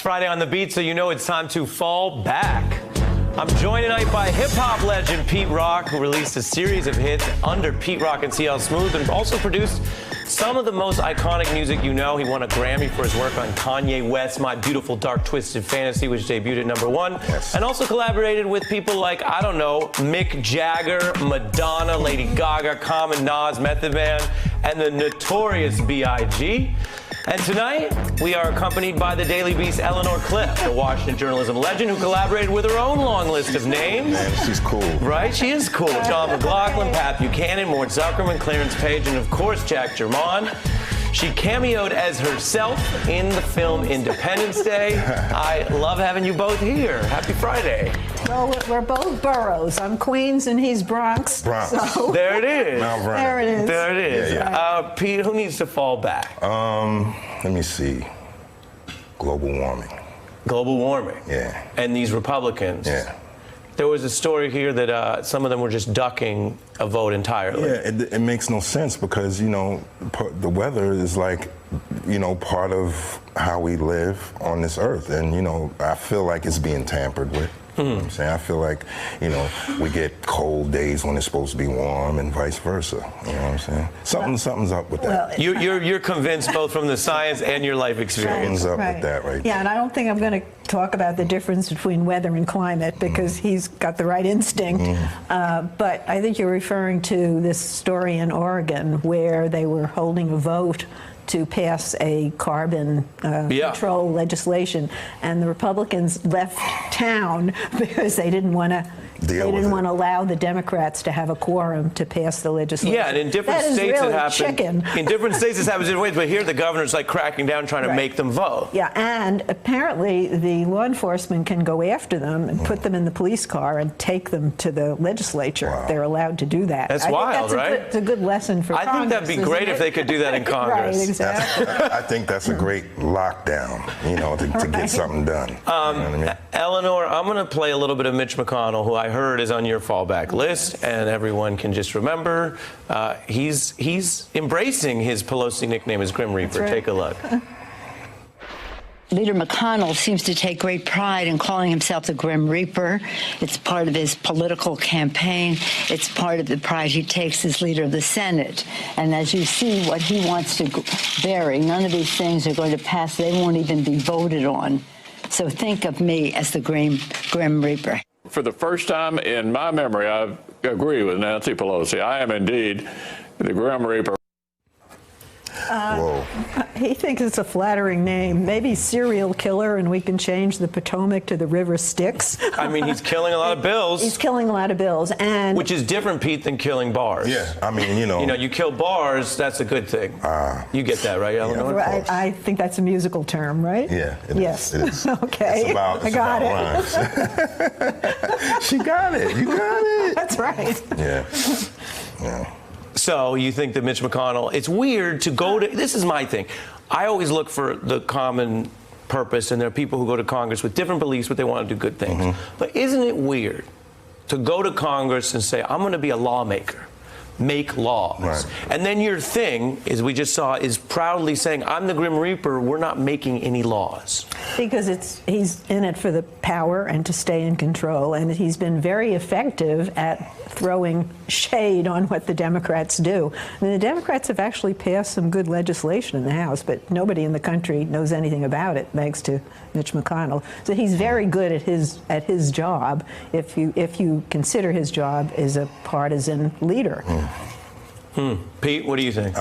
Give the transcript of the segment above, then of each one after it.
Friday on the beat, so you know it's time to fall back. I'm joined tonight by hip-hop legend Pete Rock, who released a series of hits under Pete Rock and CL Smooth, and also produced some of the most iconic music you know. He won a Grammy for his work on Kanye West's My Beautiful Dark Twisted Fantasy, which debuted at #1, and also collaborated with people like, I don't know, Mick Jagger, Madonna, Lady Gaga, Common, Nas, Method Man, and the notorious B.I.G. And tonight, we are accompanied by the Daily Beast's Eleanor Clift, a Washington journalism legend who collaborated with her own long list of names. Man, she's cool. Right? She is cool. John McLaughlin, Pat Buchanan, Mort Zuckerman, Clarence Page, and of course, Jack Germon. She cameoed as herself in the film Independence Day. I love having you both here. Happy Friday. Well, we're both boroughs. I'm Queens and he's Bronx. So. There it is. Mount Vernon. There it is. There it is. Yeah. Pete, who needs to fall back? Let me see. Global warming. Global warming. Yeah. And these Republicans. Yeah. There was a story here that some of them were just ducking a vote entirely. Yeah, it makes no sense because, you know, the weather is like, you know, part of how we live on this earth. And, you know, I feel like it's being tampered with. You know what I'm saying? I feel like, you know, we get cold days when it's supposed to be warm and vice versa. You know what I'm saying? Something's up with that. You're convinced both from the science and your life experience. Something's up with that right Yeah, and I don't think I'm going to talk about the difference between weather and climate because he's got the right instinct. But I think you're referring to this story in Oregon where they were holding a vote to pass a carbon control legislation, and the Republicans left town because they didn't want to. They didn't want to allow the Democrats to have a quorum to pass the legislation. Yeah, and in different states really it happens. In different states it happens in ways, but here the governor's like cracking down, trying to make them vote. Yeah, and apparently the law enforcement can go after them and put them in the police car and take them to the legislature. Wow. They're allowed to do that. That's wild, right? It's a good lesson for Congress. I think that'd be great if they could do that in Congress. Right, exactly. I think that's a great lockdown, you know, to get something done. You know what I mean? Eleanor, I'm going to play a little bit of Mitch McConnell, who I heard is on your fallback list, and everyone can just remember he's embracing his Pelosi nickname as Grim Reaper. Right. Take a look. Leader McConnell seems to take great pride in calling himself the Grim Reaper. It's part of his political campaign. It's part of the pride he takes as leader of the Senate. And as you see what he wants to bury, none of these things are going to pass. They won't even be voted on. So think of me as the Grim Reaper. For the first time in my memory, I agree with Nancy Pelosi. I am indeed the Grim Reaper. Whoa. He thinks it's a flattering name. Maybe serial killer, and we can change the Potomac to the River Styx. I mean, he's killing a lot of bills. He's killing a lot of bills, and which is different, Pete, than killing bars. Yeah, I mean, you know. You kill bars, that's a good thing. You get that, right, Eleanor? Right, I think that's a musical term, right? Yeah, it yes. is. It is. Okay. It's about rhymes. She got it. You got it. That's right. Yeah. So you think that Mitch McConnell, it's weird to go to, this is my thing. I always look for the common purpose, and there are people who go to Congress with different beliefs, but they want to do good things. But isn't it weird to go to Congress and say, I'm going to be a lawmaker, make laws. Right. And then your thing, as we just saw, is proudly saying, I'm the Grim Reaper, we're not making any laws. Because he's in it for the power and to stay in control, and he's been very effective at throwing shade on what the Democrats do. I mean, the Democrats have actually passed some good legislation in the House, but nobody in the country knows anything about it, thanks to Mitch McConnell. So he's very good at his job, if you consider his job as a partisan leader. Pete, what do you think?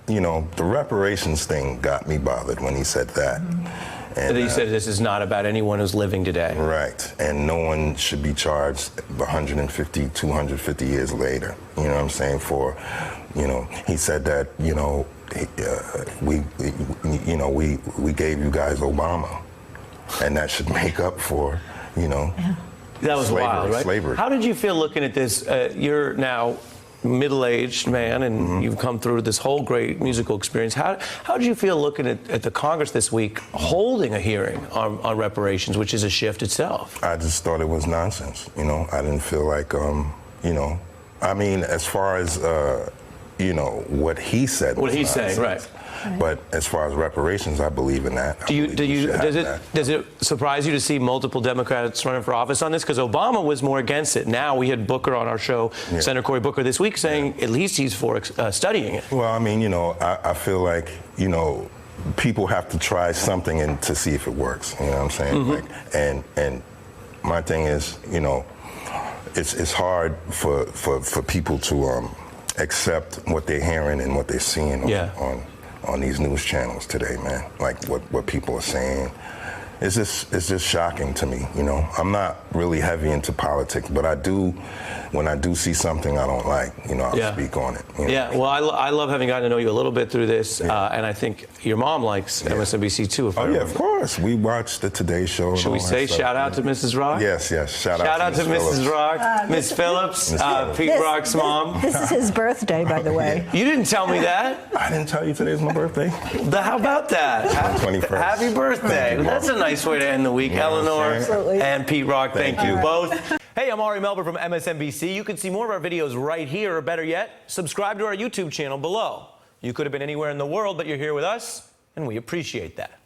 You know, the reparations thing got me bothered when he said that. And he said this is not about anyone who's living today. Right, and no one should be charged 150, 250 years later. You know what I'm saying? For, you know, he said that, you know, we gave you guys Obama, and that should make up for, you know, that was slavery, wild, right? Slavery. How did you feel looking at this? You're now middle-aged man, and you've come through this whole great musical experience. How did you feel looking at the Congress this week holding a hearing on reparations, which is a shift itself? I just thought it was nonsense. You know, I didn't feel like, you know, I mean, as far as you know, what he said. What he's saying, right. But as far as reparations, I believe in that. Does it surprise you to see multiple Democrats running for office on this? Because Obama was more against it. Now we had Booker on our show, Senator Cory Booker this week, saying at least he's for studying it. Well, I mean, you know, I feel like, you know, people have to try something and to see if it works. You know what I'm saying? Mm-hmm. Like, and my thing is, you know, it's hard for people to accept what they're hearing and what they're seeing on these news channels today, man. Like what people are saying. It's just shocking to me, you know. I'm not really heavy into politics, but when I do see something I don't like, you know, I'll speak on it. You know? Yeah, well, I love having gotten to know you a little bit through this, and I think your mom likes MSNBC too. Oh yeah, of course. We watched the Today Show. Should we say shout out to Mrs. Rock? Yes. Shout out to Mrs. Rock, Miss Phillips, Pete Rock's mom. This is his birthday, by the way. You didn't tell me that. I didn't tell you today's my birthday. How about that? 21st. Happy birthday. That's a nice way to end the week. Eleanor and Pete Rock, thank you both. Hey, I'm Ari Melber from MSNBC. You can see more of our videos right here, or better yet, subscribe to our YouTube channel below. You could have been anywhere in the world, but you're here with us, and we appreciate that.